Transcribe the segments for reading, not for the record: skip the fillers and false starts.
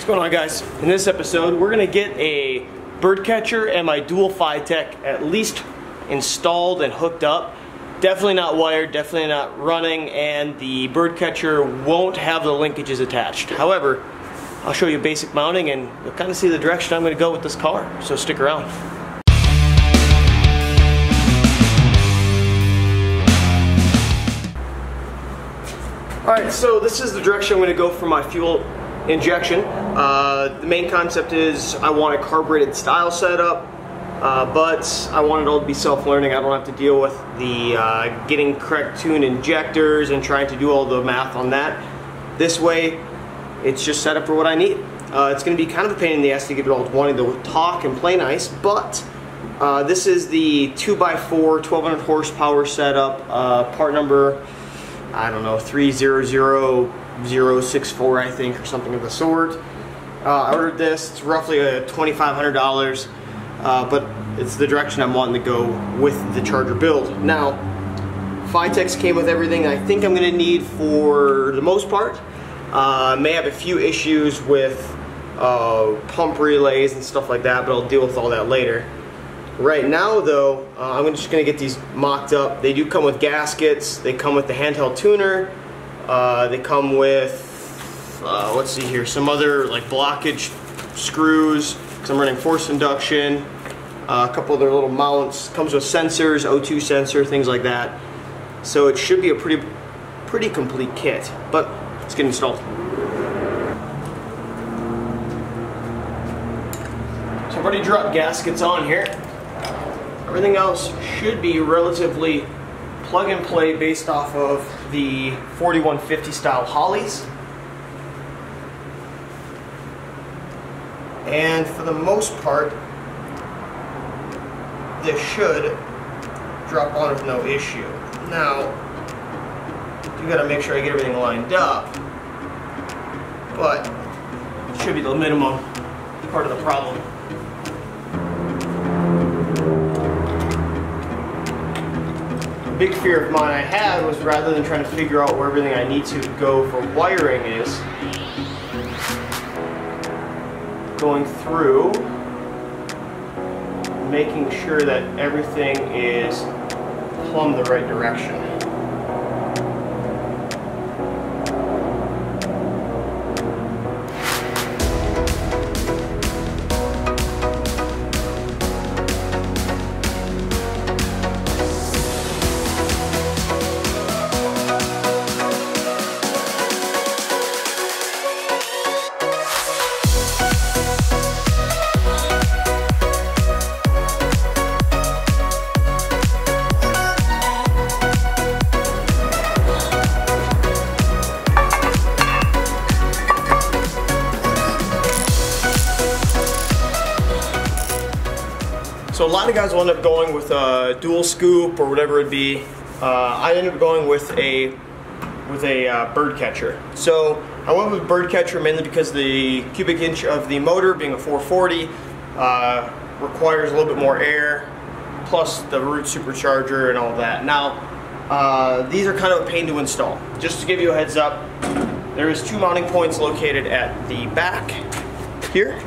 going on, guys? In this episode, we're gonna get a Birdcatcher and my dual FiTech at least installed and hooked up. Definitely not wired, definitely not running, and the Birdcatcher won't have the linkages attached. However, I'll show you basic mounting and you'll kind of see the direction I'm gonna go with this car, so stick around. Alright, so this is the direction I'm going to go for my fuel injection. The main concept is I want a carbureted style setup, but I want it all to be self-learning. I don't have to deal with the getting correct tuned injectors and trying to do all the math on that. This way, it's just set up for what I need. It's going to be kind of a pain in the ass to get it all wanting to talk and play nice, but this is the 2x4 1200 horsepower setup, part number, I don't know, 300064, I think, or something of the sort. I ordered this. It's roughly $2,500, but it's the direction I'm wanting to go with the Charger build. Now, FiTechs came with everything I think I'm going to need for the most part. May have a few issues with pump relays and stuff like that, but I'll deal with all that later. Right now, though, I'm just going to get these mocked up. They do come with gaskets. They come with the handheld tuner. They come with, let's see here, some other like blockage screws, because I'm running force induction. A couple of their little mounts. Comes with sensors, O2 sensor, things like that. So it should be a pretty complete kit. But let's get installed. So I've already dropped gaskets on here. Everything else should be relatively plug and play based off of the 4150 style Hollies. And for the most part, this should drop on with no issue. Now, you gotta make sure I get everything lined up, but it should be the minimum part of the problem. Big fear of mine I had was, rather than trying to figure out where everything I need to go for wiring is, going through, making sure that everything is plumb the right direction. So a lot of guys will end up going with a dual scoop or whatever it be. I ended up going with a Birdcatcher. So I went with Birdcatcher mainly because the cubic inch of the motor, being a 440, requires a little bit more air, plus the root supercharger and all that. Now, these are kind of a pain to install. Just to give you a heads up, there is 2 mounting points located at the back here.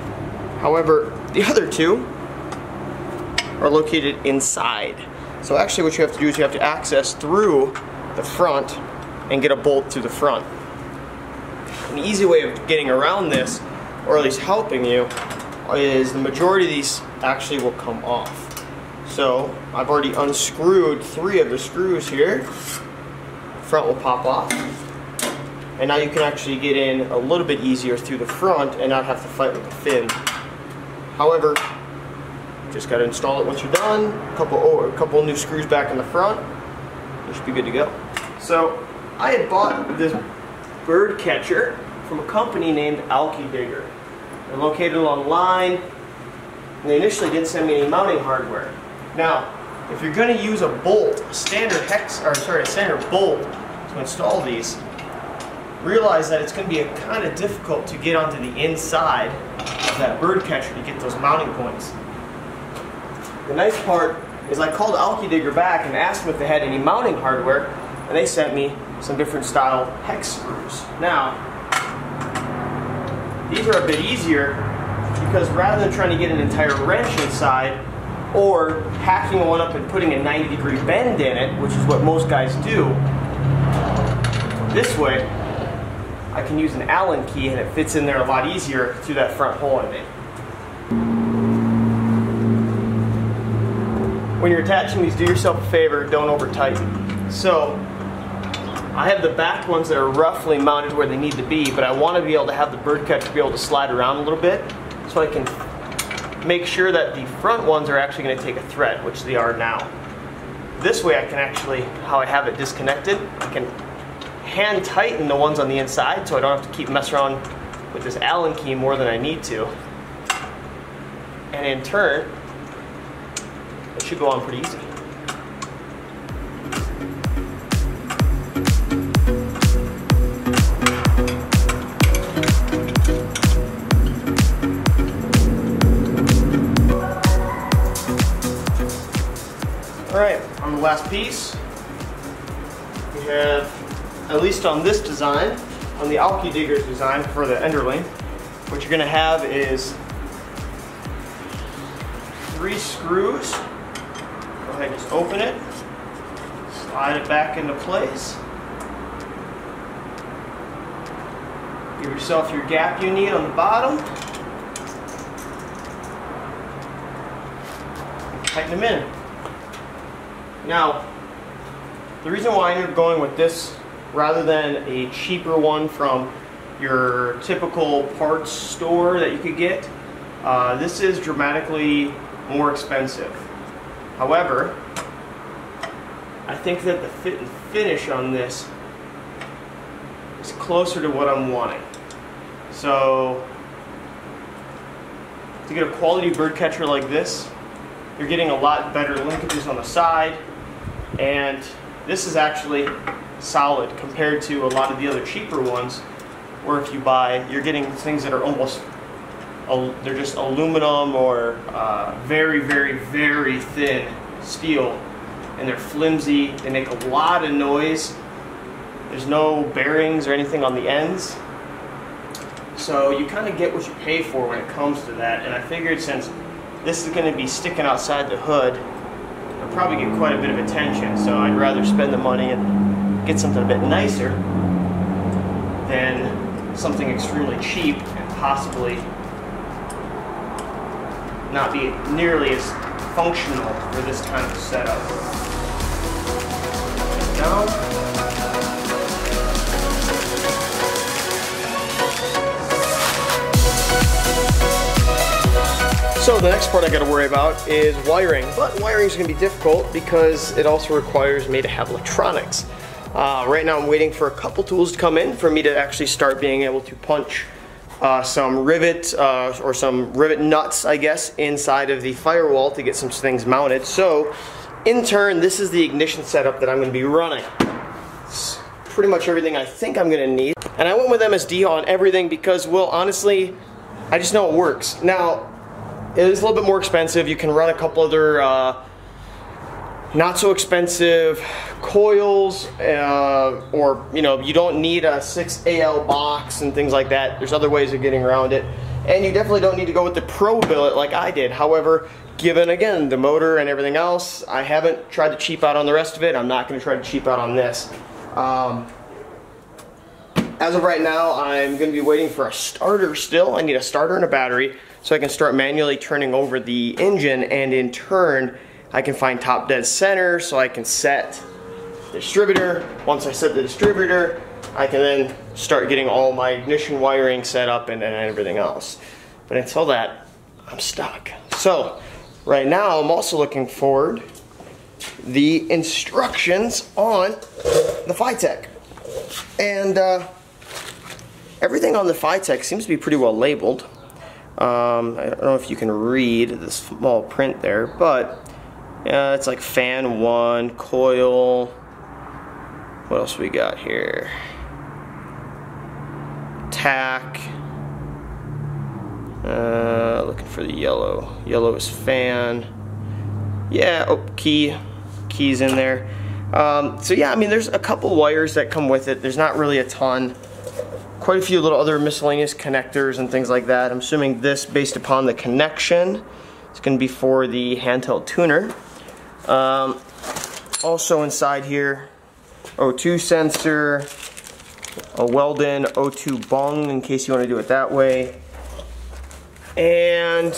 However, the other 2 are located inside. So actually what you have to do is you have to access through the front and get a bolt through the front. An easy way of getting around this, or at least helping you, is the majority of these actually will come off. So I've already unscrewed 3 of the screws here. Front will pop off. And now you can actually get in a little bit easier through the front and not have to fight with the fin. However, just got to install it once you're done. A couple new screws back in the front. You should be good to go. So I had bought this Birdcatcher from a company named alkydigger. They're located online. And they initially didn't send me any mounting hardware. Now, if you're going to use a bolt, a standard bolt to install these, realize that it's going to be kind of difficult to get onto the inside of that Birdcatcher to get those mounting points. The nice part is I called alkydigger back and asked them if they had any mounting hardware, and they sent me some different style hex screws. Now, These are a bit easier because rather than trying to get an entire wrench inside or hacking one up and putting a 90-degree bend in it, which is what most guys do, this way I can use an Allen key and it fits in there a lot easier through that front hole I made. When you're attaching these, do yourself a favor, don't over tighten. So I have the back ones that are roughly mounted where they need to be, but I want to be able to have the Birdcatcher be able to slide around a little bit so I can make sure that the front ones are actually going to take a thread, which they are now. This way I can actually, how I have it disconnected, I can hand tighten the ones on the inside so I don't have to keep messing around with this Allen key more than I need to. And in turn, it should go on pretty easy. Alright, on the last piece, we have, at least on this design, on the alkydigger design for the Enderline, what you're going to have is 3 screws. Go ahead and just open it, slide it back into place. Give yourself your gap you need on the bottom. Tighten them in. Now, the reason why I ended up going with this rather than a cheaper one from your typical parts store that you could get, this is dramatically more expensive. However, I think that the fit and finish on this is closer to what I'm wanting. So, to get a quality Birdcatcher like this, you're getting a lot better linkages on the side, and this is actually solid compared to a lot of the other cheaper ones where if you buy, you're getting things that are almost, they're just aluminum or very, very, very thin steel, and they're flimsy, they make a lot of noise, there's no bearings or anything on the ends, so you kind of get what you pay for when it comes to that. And I figured since this is going to be sticking outside the hood, I'll probably get quite a bit of attention, so I'd rather spend the money and get something a bit nicer than something extremely cheap and possibly not be nearly as functional for this kind of setup. Down. So the next part I got to worry about is wiring, but wiring is going to be difficult because it also requires me to have electronics. Right now I'm waiting for a couple tools to come in for me to actually start being able to punch some rivet or some rivet nuts, I guess, inside of the firewall to get some things mounted. So in turn, this is the ignition setup that I'm going to be running. It's pretty much everything I think I'm going to need, and I went with MSD on everything because, well, honestly, I just know it works. Now, it is a little bit more expensive. You can run a couple other not so expensive coils, or you don't need a 6AL box and things like that. There's other ways of getting around it, and you definitely don't need to go with the Pro billet like I did. However, given again the motor and everything else, I haven't tried to cheap out on the rest of it. I'm not going to try to cheap out on this. As of right now, I'm going to be waiting for a starter still. I need a starter and a battery so I can start manually turning over the engine, and in turn I can find top dead center so I can set the distributor. Once I set the distributor, I can then start getting all my ignition wiring set up and everything else. But until that, I'm stuck. So right now I'm also looking forward the instructions on the FiTech. And everything on the FiTech seems to be pretty well labeled. I don't know if you can read the small print there, but it's like fan 1, coil, what else we got here? Tack, looking for the yellow. Yellow is fan. Yeah, oh, keys in there. So yeah, I mean, there's a couple wires that come with it. There's not really a ton. Quite quite a few little other miscellaneous connectors and things like that. I'm assuming this, based upon the connection, it's going to be for the handheld tuner. Also inside here, O2 sensor, a Weldon O2 bung in case you want to do it that way, and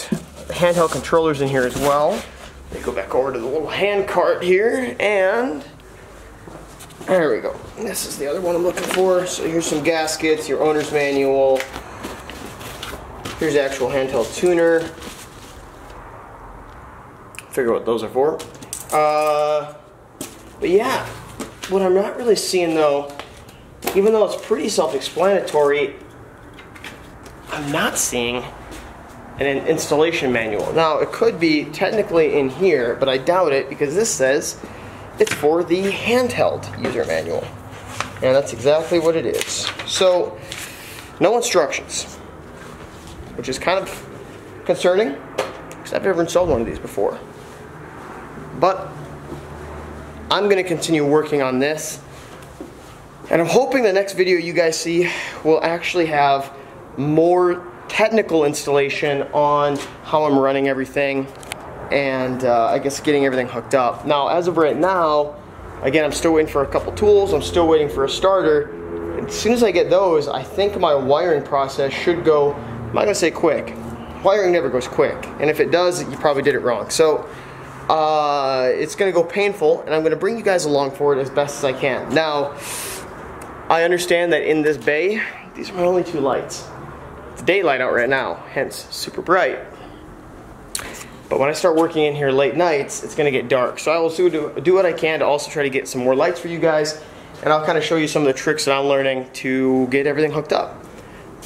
handheld controllers in here as well. Let me go back over to the little hand cart here, and there we go. This is the other one I'm looking for. So here's some gaskets, your owner's manual. Here's the actual handheld tuner. Figure what those are for. But yeah, what I'm not really seeing though, even though it's pretty self-explanatory, I'm not seeing an installation manual. Now, it could be technically in here, but I doubt it because this says it's for the handheld user manual. And that's exactly what it is. So, no instructions, which is kind of concerning because I've never installed one of these before. But I'm going to continue working on this, and I'm hoping the next video you guys see will actually have more technical installation on how I'm running everything and I guess getting everything hooked up. Now, as of right now, again, I'm still waiting for a couple tools. I'm still waiting for a starter. As soon as I get those, I think my wiring process should go, I'm not going to say quick. Wiring never goes quick, and if it does, you probably did it wrong. So it's going to go painful, and I'm going to bring you guys along for it as best as I can. Now, I understand that in this bay, these are my only two lights. It's daylight out right now, hence super bright. But when I start working in here late nights, it's going to get dark. So I will do what I can to also try to get some more lights for you guys, and I'll kind of show you some of the tricks that I'm learning to get everything hooked up.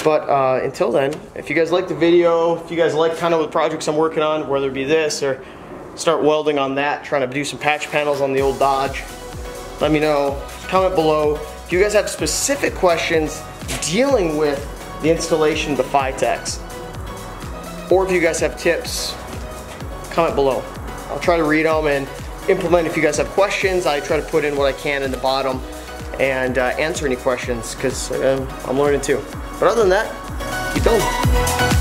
But until then, if you guys like the video, if you guys like kind of the projects I'm working on, whether it be this or start welding on that, trying to do some patch panels on the old Dodge, let me know. Comment below. If you guys have specific questions dealing with the installation of the FiTechs, or if you guys have tips, comment below. I'll try to read them and implement. If you guys have questions, I try to put in what I can in the bottom and answer any questions, because I'm learning too. But other than that, keep building.